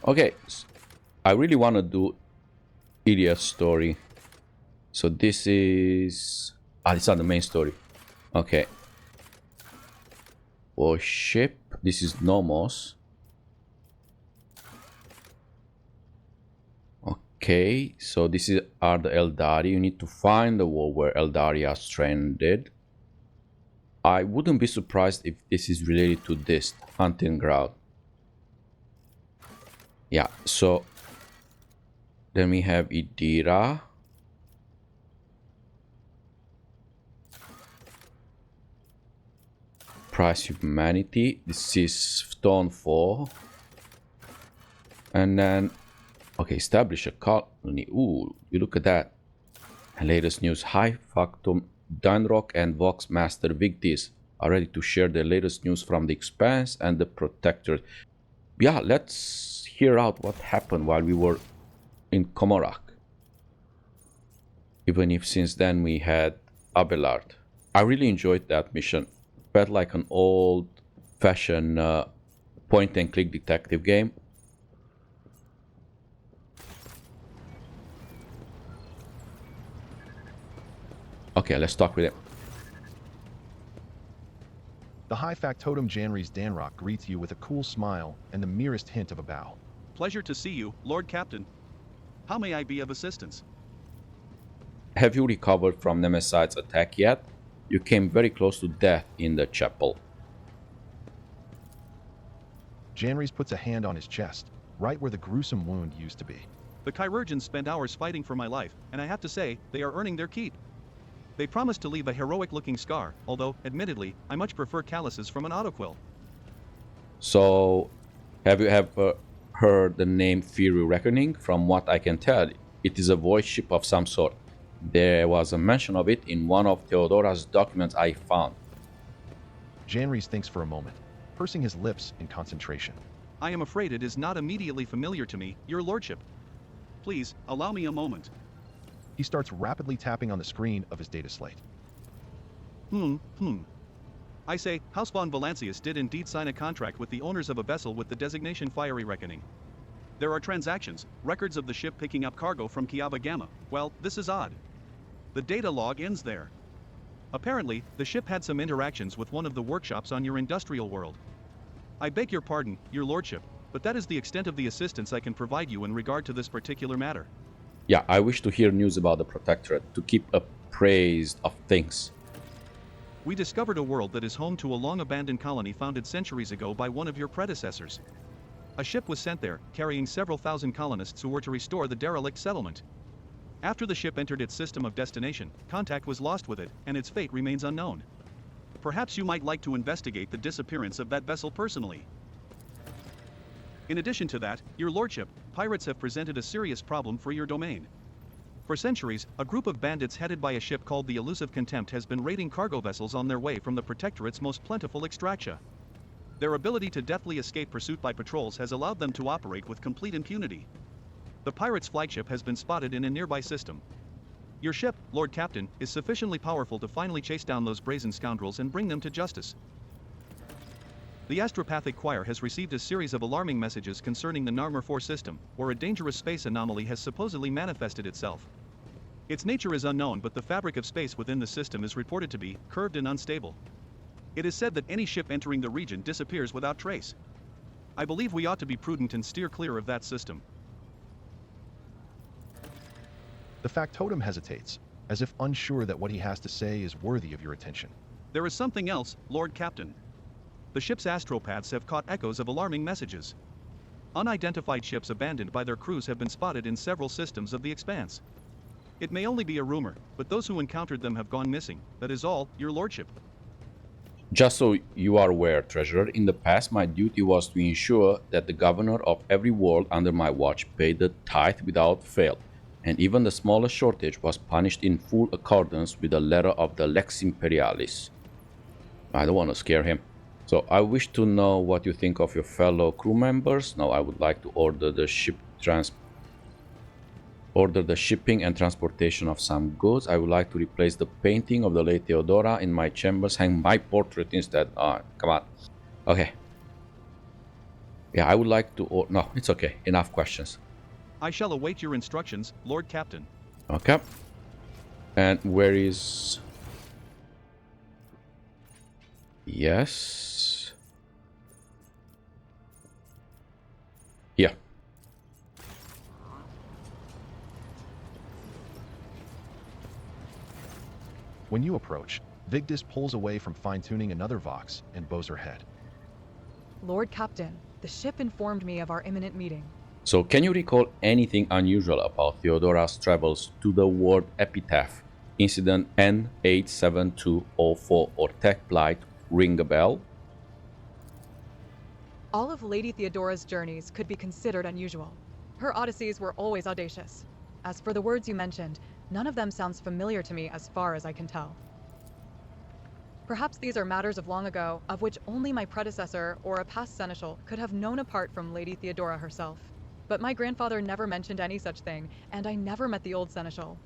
Okay, I really want to do Ilia's story. So this is... it's not the main story. Okay. For ship, this is Nomos. Okay, so this are the Eldari. You need to find the world where Eldari are stranded. I wouldn't be surprised if this is related to this hunting ground. Yeah, so then we have Idira. Price humanity. This is Stone 4. And then, okay, establish a colony. Ooh, you look at that. Latest news. High Factotum, Danrok and Vox Master Victis are ready to share the latest news from the Expanse and the Protectorate. Yeah, let's hear out what happened while we were in Komorak. Even if since then we had Abelard. I really enjoyed that mission. Felt like an old-fashioned point-and-click detective game. Okay, let's talk with him. The High Factotum Janris Danrok greets you with a cool smile and the merest hint of a bow. Pleasure to see you, Lord Captain. How may I be of assistance? Have you recovered from Nemeside's attack yet? You came very close to death in the chapel. Janris puts a hand on his chest, right where the gruesome wound used to be. The chirurgeons spent hours fighting for my life, and I have to say, they are earning their keep. They promised to leave a heroic-looking scar, although, admittedly, I much prefer calluses from an autoquill. So, have you ever heard the name Fury Reckoning? From what I can tell, it is a void ship of some sort. There was a mention of it in one of Theodora's documents I found. Janris thinks for a moment, pursing his lips in concentration. I am afraid it is not immediately familiar to me, your lordship. Please, allow me a moment. He starts rapidly tapping on the screen of his data slate. I say, House von Valancius did indeed sign a contract with the owners of a vessel with the designation Fiery Reckoning. There are transactions, records of the ship picking up cargo from Kiava Gamma. Well, this is odd. The data log ends there. Apparently, the ship had some interactions with one of the workshops on your industrial world. I beg your pardon, your lordship, but that is the extent of the assistance I can provide you in regard to this particular matter. Yeah, I wish to hear news about the Protectorate, to keep appraised of things. We discovered a world that is home to a long-abandoned colony founded centuries ago by one of your predecessors. A ship was sent there, carrying several thousand colonists who were to restore the derelict settlement. After the ship entered its system of destination, contact was lost with it, and its fate remains unknown. Perhaps you might like to investigate the disappearance of that vessel personally. In addition to that, your lordship, pirates have presented a serious problem for your domain. For centuries, a group of bandits headed by a ship called the Elusive Contempt has been raiding cargo vessels on their way from the Protectorate's most plentiful extraction. Their ability to deftly escape pursuit by patrols has allowed them to operate with complete impunity. The pirates' flagship has been spotted in a nearby system. Your ship, Lord Captain, is sufficiently powerful to finally chase down those brazen scoundrels and bring them to justice. The Astropathic Choir has received a series of alarming messages concerning the Narmer 4 system, where a dangerous space anomaly has supposedly manifested itself. Its nature is unknown, but the fabric of space within the system is reported to be curved and unstable. It is said that any ship entering the region disappears without trace. I believe we ought to be prudent and steer clear of that system. The Factotum hesitates, as if unsure that what he has to say is worthy of your attention. There is something else, Lord Captain. The ship's astropaths have caught echoes of alarming messages. Unidentified ships abandoned by their crews have been spotted in several systems of the Expanse. It may only be a rumor, but those who encountered them have gone missing. That is all, your lordship. Just so you are aware, Treasurer, in the past my duty was to ensure that the governor of every world under my watch paid the tithe without fail, and even the smallest shortage was punished in full accordance with the letter of the Lex Imperialis. I don't want to scare him. So I wish to know what you think of your fellow crew members. Now I would like to order the shipping and transportation of some goods. I would like to replace the painting of the late Theodora in my chambers. Hang my portrait instead. Ah, come on. Okay. Yeah, I would like to... Oh, no, it's okay. Enough questions. I shall await your instructions, Lord Captain. Okay. And where is... Yes. Yeah. When you approach, Victis pulls away from fine-tuning another Vox and bows her head. Lord Captain, the ship informed me of our imminent meeting. So can you recall anything unusual about Theodora's travels to the world epitaph? Incident N87204 or Tech Blight ring a bell? All of Lady Theodora's journeys could be considered unusual. Her odysseys were always audacious. As for the words you mentioned, none of them sounds familiar to me as far as I can tell. Perhaps these are matters of long ago, of which only my predecessor or a past seneschal could have known apart from Lady Theodora herself. But my grandfather never mentioned any such thing, and I never met the old seneschal.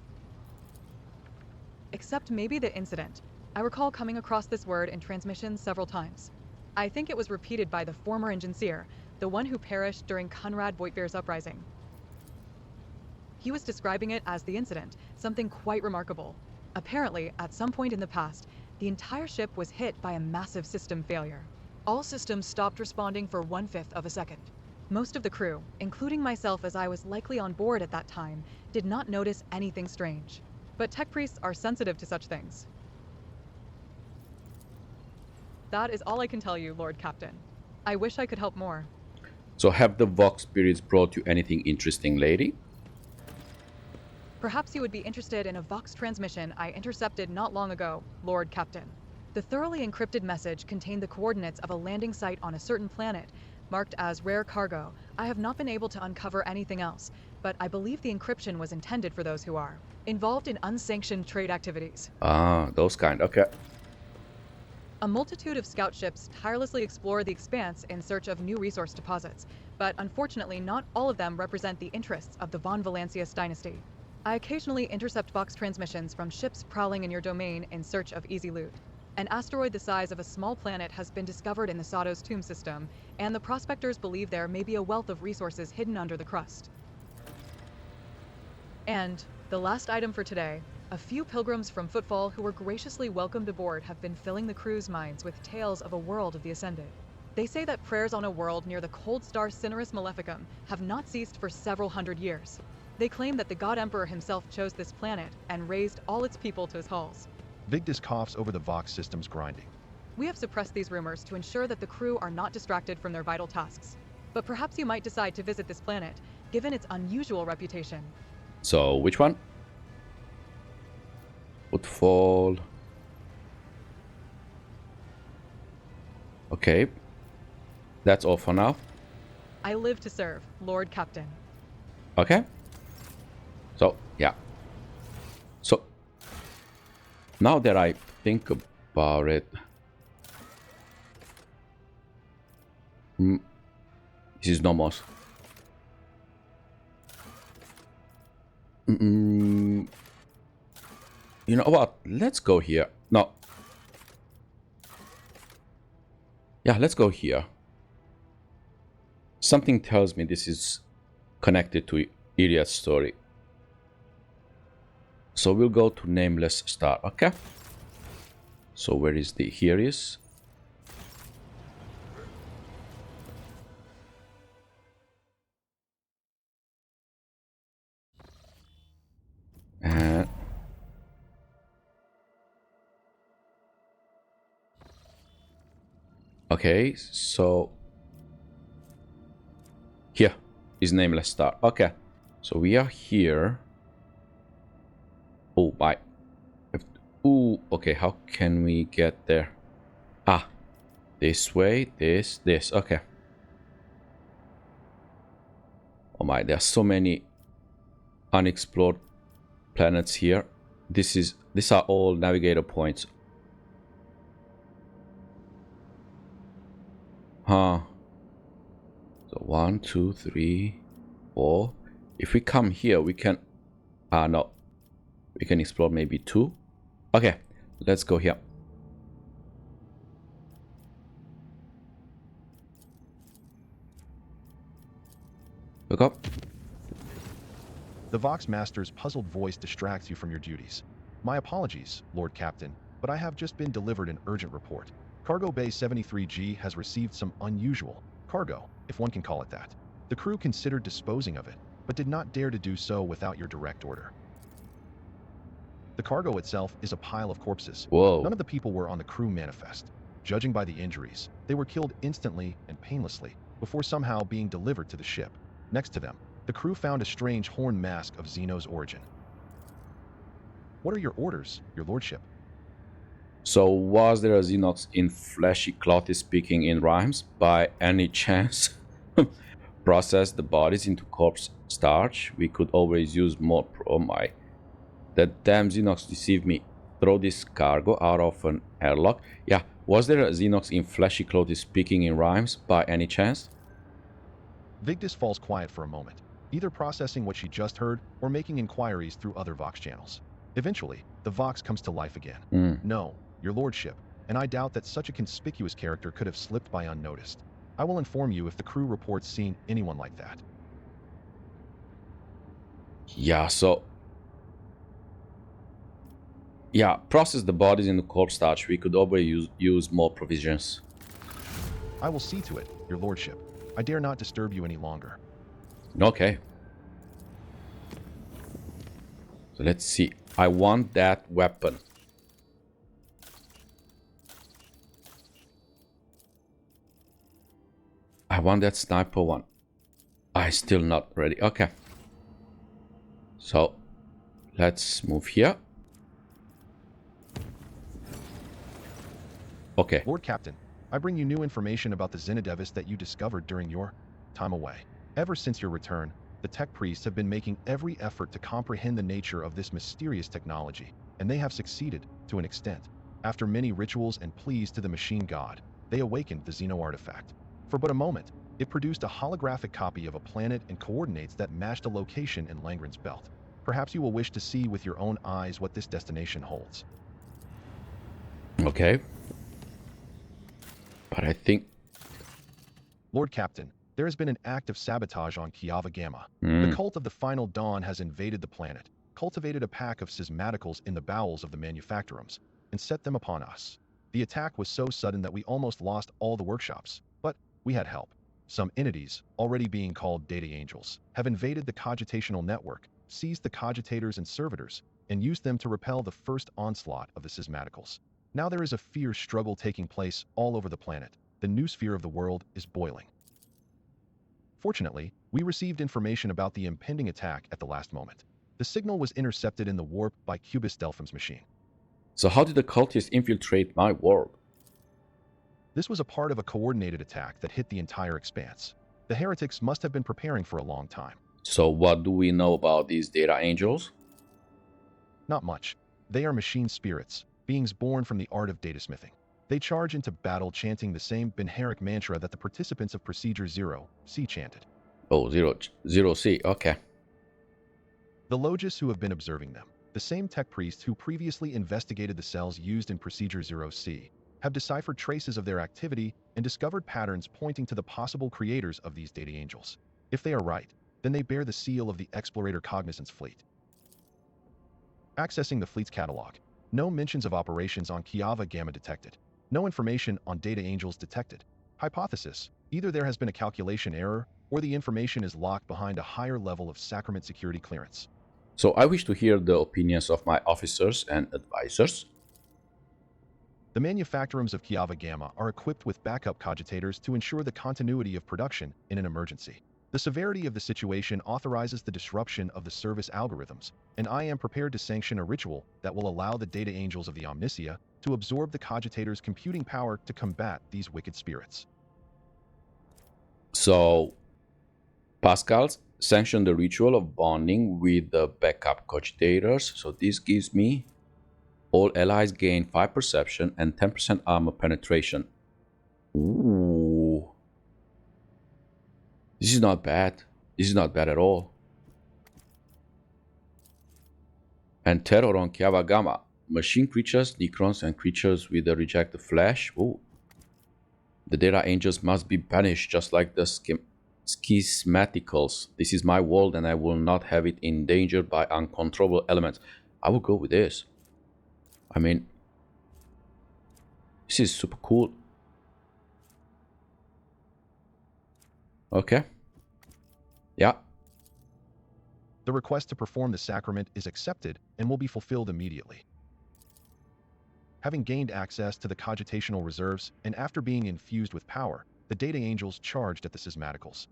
Except maybe the incident. I recall coming across this word in transmissions several times. I think it was repeated by the former engineer, the one who perished during Conrad Voigtvir's uprising. He was describing it as the incident, something quite remarkable. Apparently, at some point in the past, the entire ship was hit by a massive system failure. All systems stopped responding for 1/5 of a second. Most of the crew, including myself as I was likely on board at that time, did not notice anything strange. But tech priests are sensitive to such things. That is all I can tell you, Lord Captain. I wish I could help more. So have the Vox spirits brought you anything interesting, lady? Perhaps you would be interested in a Vox transmission I intercepted not long ago, Lord Captain. The thoroughly encrypted message contained the coordinates of a landing site on a certain planet, marked as rare cargo. I have not been able to uncover anything else, but I believe the encryption was intended for those who are involved in unsanctioned trade activities. Ah, those kind, okay. A multitude of scout ships tirelessly explore the Expanse in search of new resource deposits, but unfortunately not all of them represent the interests of the Von Valancius dynasty. I occasionally intercept Vox transmissions from ships prowling in your domain in search of easy loot. An asteroid the size of a small planet has been discovered in the Sado's tomb system, and the prospectors believe there may be a wealth of resources hidden under the crust. And the last item for today, a few pilgrims from Footfall who were graciously welcomed aboard have been filling the crew's minds with tales of a world of the Ascended. They say that prayers on a world near the cold star Cineris Maleficum have not ceased for several hundred years. They claim that the God Emperor himself chose this planet and raised all its people to his halls. Victis coughs over the Vox system's grinding. We have suppressed these rumors to ensure that the crew are not distracted from their vital tasks. But perhaps you might decide to visit this planet, given its unusual reputation. So, which one? Footfall. Okay. That's all for now. I live to serve, Lord Captain. Okay. So, yeah. So, now that I think about it... this is Nomos. You know what? Let's go here. No. Yeah, let's go here. Something tells me this is connected to Iliad's story. So we'll go to Nameless Star, okay? So where is the... here is... and... okay, so... here is Nameless Star. Okay, so we are here. Oh my. Ooh, okay, how can we get there? Ah, this way, this. Okay. Oh my, there are so many unexplored planets here. These are all navigator points. Huh. So 1, 2, 3, 4. If we come here, we can... ah, no. We can explore maybe 2. Okay, let's go here. Look up. The Vox Master's puzzled voice distracts you from your duties. My apologies, Lord Captain, but I have just been delivered an urgent report. Cargo Bay 73G has received some unusual cargo, if one can call it that. The crew considered disposing of it, but did not dare to do so without your direct order. The cargo itself is a pile of corpses. Whoa. None of the people were on the crew manifest. Judging by the injuries, they were killed instantly and painlessly before somehow being delivered to the ship. Next to them, the crew found a strange horn mask of Xeno's origin. What are your orders, your lordship? So was there a Xenox in fleshy clothy speaking in rhymes by any chance? Process the bodies into corpse starch? We could always use more my. That damn Xenox deceived me. Throw this cargo out of an airlock? Yeah, was there a Xenox in fleshy clothy speaking in rhymes by any chance? Victis falls quiet for a moment, either processing what she just heard or making inquiries through other Vox channels. Eventually, the Vox comes to life again. No, your lordship, and I doubt that such a conspicuous character could have slipped by unnoticed. I will inform you if the crew reports seeing anyone like that. Yeah, so... Yeah, process the bodies into corpse starch. We could always use more provisions. I will see to it, your lordship. I dare not disturb you any longer. Okay. So let's see. I want that weapon. I want that sniper one. I'm still not ready. Okay. So let's move here. Okay. Lord Captain, I bring you new information about the Xenodevis that you discovered during your time away. Ever since your return, the tech priests have been making every effort to comprehend the nature of this mysterious technology, and they have succeeded to an extent. After many rituals and pleas to the machine god, they awakened the Xeno artifact. For but a moment, it produced a holographic copy of a planet and coordinates that matched a location in Langren's belt. Perhaps you will wish to see with your own eyes what this destination holds. Okay. But I think... Lord Captain, there has been an act of sabotage on Kiava Gamma. The cult of the Final Dawn has invaded the planet, cultivated a pack of schismaticals in the bowels of the manufactorums, and set them upon us. The attack was so sudden that we almost lost all the workshops, but we had help. Some entities, already being called data angels, have invaded the cogitational network, seized the cogitators and servitors, and used them to repel the first onslaught of the schismaticals. Now there is a fierce struggle taking place all over the planet. The new sphere of the world is boiling. Fortunately, we received information about the impending attack at the last moment. The signal was intercepted in the warp by Cubist Delphin's machine. So how did the cultists infiltrate my world? This was a part of a coordinated attack that hit the entire expanse. The heretics must have been preparing for a long time. So what do we know about these data angels? Not much. They are machine spirits, beings born from the art of datasmithing. They charge into battle chanting the same Benheric mantra that the participants of Procedure 0C chanted. Oh, zero C, okay. The Logis who have been observing them, the same tech priests who previously investigated the cells used in Procedure 0C, have deciphered traces of their activity and discovered patterns pointing to the possible creators of these data angels. If they are right, then they bear the seal of the Explorator Cognizance Fleet. Accessing the fleet's catalog, no mentions of operations on Kiava Gamma detected. No information on data angels detected. Hypothesis: either there has been a calculation error, or the information is locked behind a higher level of sacrament security clearance. So I wish to hear the opinions of my officers and advisors. The manufactorums of Kiava Gamma are equipped with backup cogitators to ensure the continuity of production in an emergency. The severity of the situation authorizes the disruption of the service algorithms, and I am prepared to sanction a ritual that will allow the data angels of the Omnisia to absorb the cogitators' computing power to combat these wicked spirits. So Pascal's sanctioned the ritual of bonding with the backup cogitators. So this gives me all allies gain 5 perception and 10% armor penetration. Ooh. This is not bad. This is not bad at all. And terror on Kiava Gamma. Machine creatures, Necrons, and creatures with the rejected flesh. Ooh. The data angels must be banished just like the Schismaticals. This is my world and I will not have it endangered by uncontrollable elements. I will go with this. I mean, this is super cool. Okay. Yeah. The request to perform the sacrament is accepted and will be fulfilled immediately. Having gained access to the cogitational reserves and after being infused with power, the data angels charged at the schismaticals.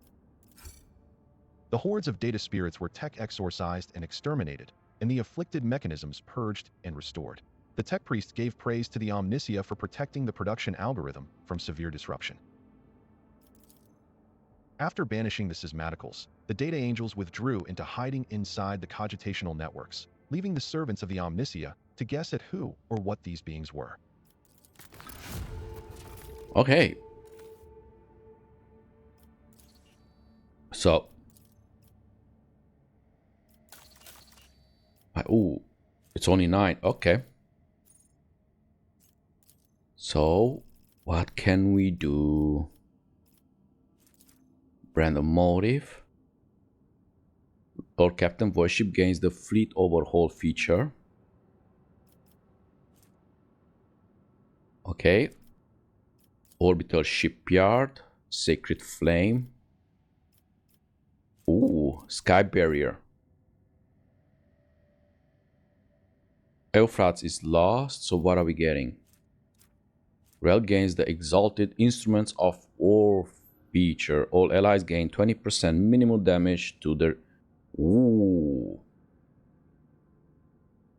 The hordes of data spirits were tech exorcised and exterminated, and the afflicted mechanisms purged and restored. The tech priest gave praise to the Omnisia for protecting the production algorithm from severe disruption. After banishing the schismaticals, the data angels withdrew into hiding inside the cogitational networks, leaving the servants of the Omnisia to guess at who or what these beings were. Okay. So. Oh, it's only 9. Okay. So, what can we do? Brand a motive. Lord Captain voice ship gains the fleet overhaul feature. Okay. Orbital shipyard. Sacred flame. Ooh, sky barrier. Euphrates is lost, so what are we getting? Rel gains the exalted instruments of war feature. All allies gain 20% minimal damage to their... Ooh.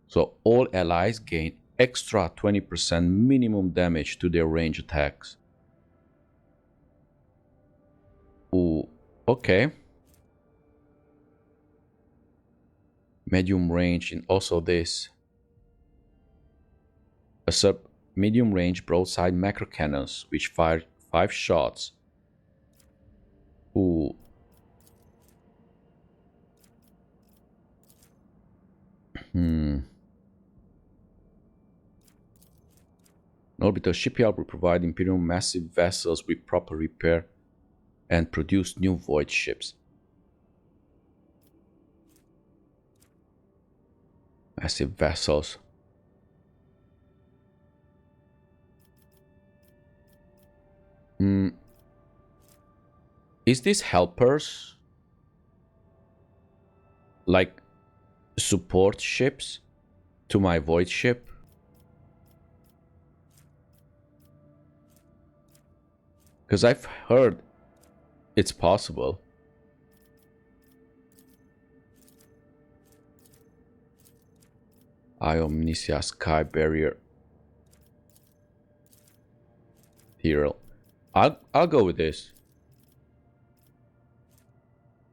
So all allies gain extra 20% minimum damage to their range attacks. Ooh, okay. Medium range and also this. A sub-medium range broadside macro cannons which fire 5 shots. Ooh. An orbital shipyard will provide Imperial massive vessels with proper repair and produce new void ships. Massive vessels. Is this helpers? Like support ships to my void ship? Because I've heard it's possible. Omnisia sky barrier. Hero. I'll go with this.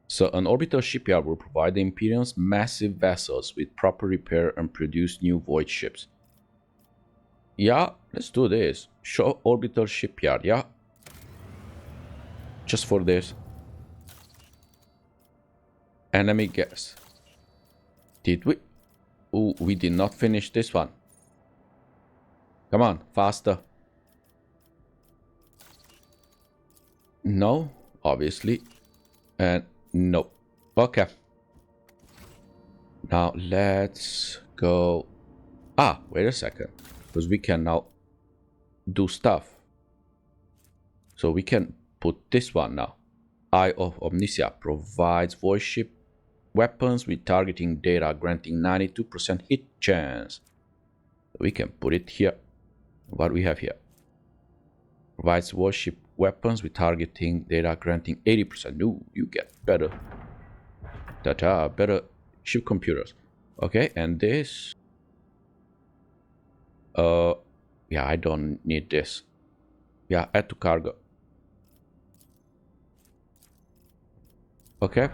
So an orbital shipyard will provide the Imperium's massive vessels with proper repair and produce new void ships. Yeah, let's do this. Show orbital shipyard, yeah. Just for this. And let me guess. Did we? Ooh, we did not finish this one. Come on, faster. No, obviously. And no. Okay. Now let's go. Ah, wait a second. Because we can now do stuff. So we can put this one now. Eye of Omnisia provides voice ship weapons with targeting data granting 92% hit chance. We can put it here. What we have here. Provides warship weapons with targeting data granting 80%. No, you get better data, better ship computers. Okay, and this. Yeah, I don't need this. Yeah, add to cargo. Okay.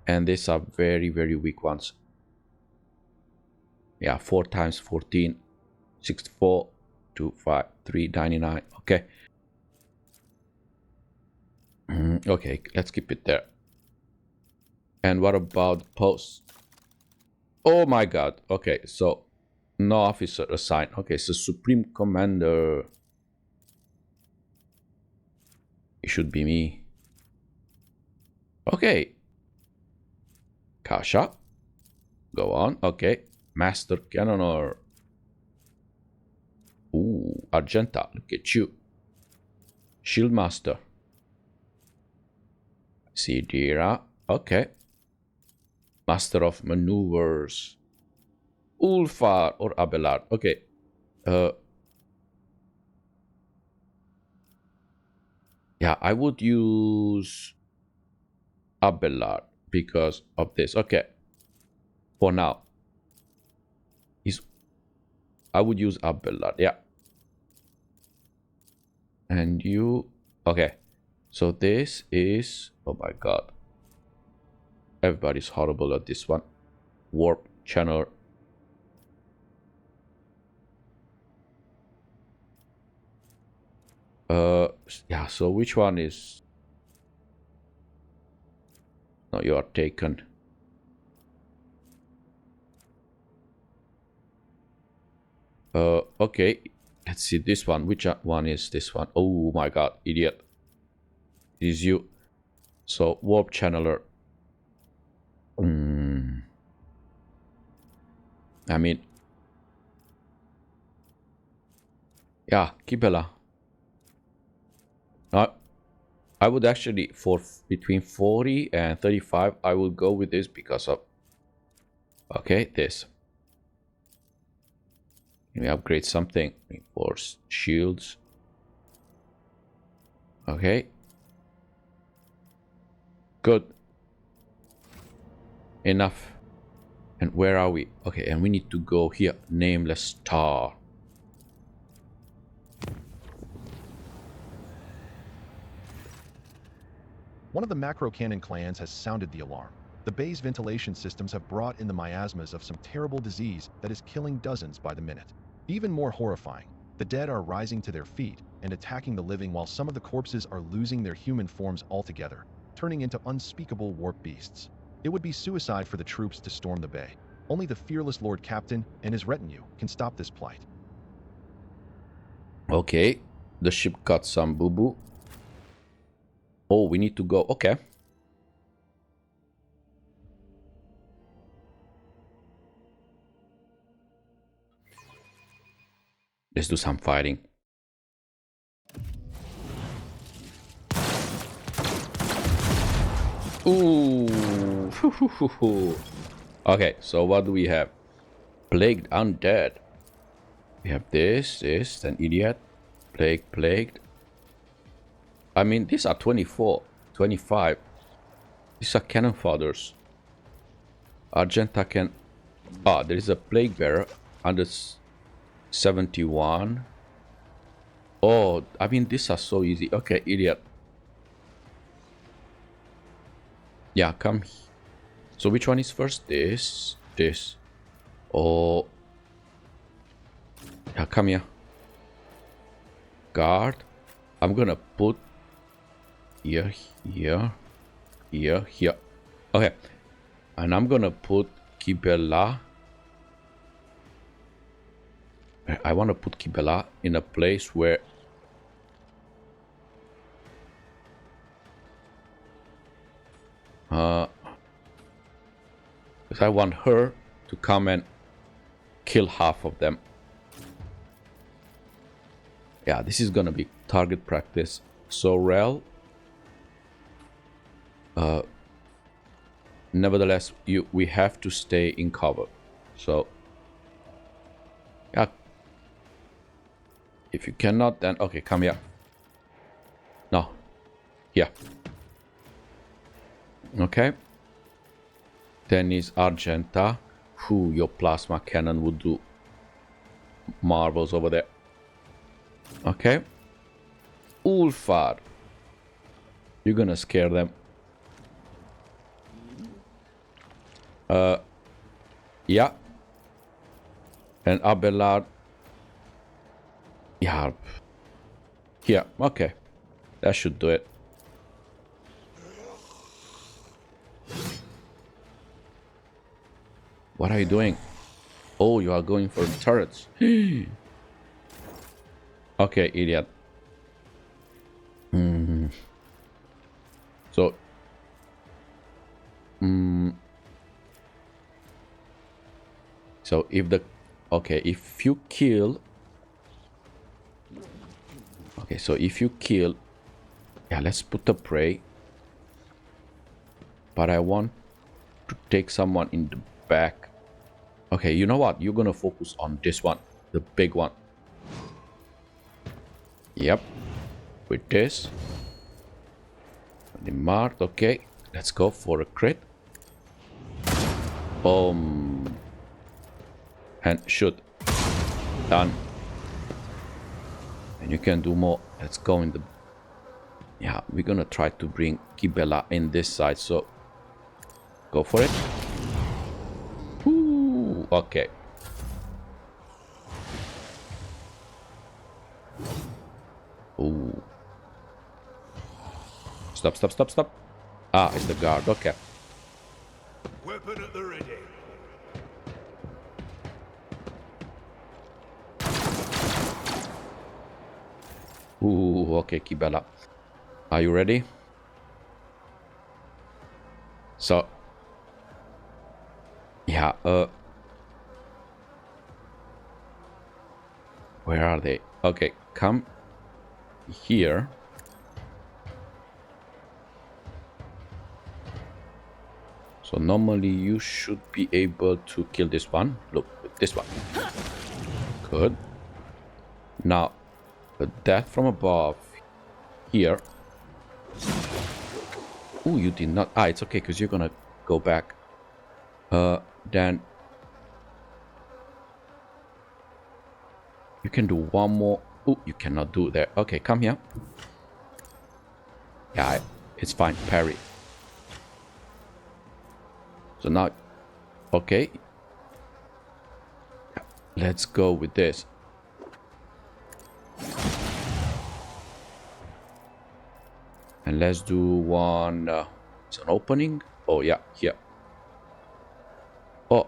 And these are very, very weak ones. Yeah, 4 times 14, 64, 2, 5, 3, 99. Okay. Okay, let's keep it there. And what about posts? Oh my god. Okay, so no officer assigned. Okay, so Supreme Commander. It should be me. Okay. Kasha. Go on. Okay. Master Cannoner. Ooh, Argenta. Look at you. Shield Master. Theodora. Okay. Master of Maneuvers. Ulfar or Abelard. Okay. Yeah, I would use Abelard because of this. Okay. For now. I would use Abelard. Yeah. And you. Okay. So this is. Oh my god. Everybody's horrible at this one. Warp channel. Yeah, so which one is... No, you are taken. Okay. Let's see this one. Which one is this one? Oh my god, idiot. It is you. So, warp channeler. I mean... Yeah, Kibela. I would actually, for between 40 and 35, I will go with this because of... Okay, this. Can we upgrade something? Reinforce shields. Okay. Good. Enough. And where are we? Okay, and we need to go here. Nameless Star. One of the macro cannon clans has sounded the alarm. The bay's ventilation systems have brought in the miasmas of some terrible disease that is killing dozens by the minute. Even more horrifying, the dead are rising to their feet and attacking the living while some of the corpses are losing their human forms altogether, turning into unspeakable warp beasts. It would be suicide for the troops to storm the bay. Only the fearless Lord Captain and his retinue can stop this plight. Okay, the ship got some boo-boo. Oh, we need to go. Okay. Let's do some fighting. Ooh. Okay, so what do we have? Plagued undead. We have this, an idiot. Plagued. I mean, these are 24, 25. These are cannon fodders. Argenta can... Ah, there is a plague bearer under 71. Oh, I mean, these are so easy. Okay, idiot. Yeah, come. So which one is first? This. Oh. Yeah, come here. Guard. I'm gonna put here. Okay. And I'm gonna put Kibela. I want to put Kibela in a place where... because I want her to come and kill half of them. Yeah, this is gonna be target practice. So Rel, nevertheless, we have to stay in cover. So yeah, if you cannot, then okay, come here. No, here. Okay. Then is Argenta. Who your plasma cannon would do marvels over there. Okay. Ulfar. You're gonna scare them. Yeah. And Abelard. Yeah. Here. Okay. That should do it. What are you doing? Oh, you are going for the turrets. Okay, idiot. So, So if the... Okay, if you kill... Okay, so if you kill... Yeah, let's put the prey. But I want to take someone in the back. Okay, you know what? You're gonna focus on this one. The big one. Yep. With this. The marked. Okay. Let's go for a crit. Boom. And shoot. Done. And you can do more. Let's go in the... Yeah, we're gonna try to bring Kibela in this side, so... Go for it. Ooh, okay. Ooh. Stop, stop, stop, stop. Ah, it's the guard, okay. Weapon at the ready. Ooh, okay, Kibela. Are you ready? So... Yeah, where are they? Okay, come here. So normally you should be able to kill this one. Look, this one. Good. Now, that from above here. Oh, you did not. Ah, it's okay because you're gonna go back. Then you can do one more. Oh, you cannot do that. Okay, come here. Yeah, it's fine. Parry. So now, okay. Let's go with this. And let's do one. It's an opening. Oh yeah, here. Oh,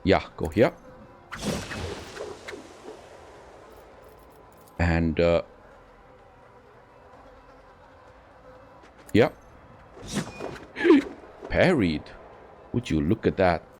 yeah, go here. And, yeah. Parried. Would you look at that?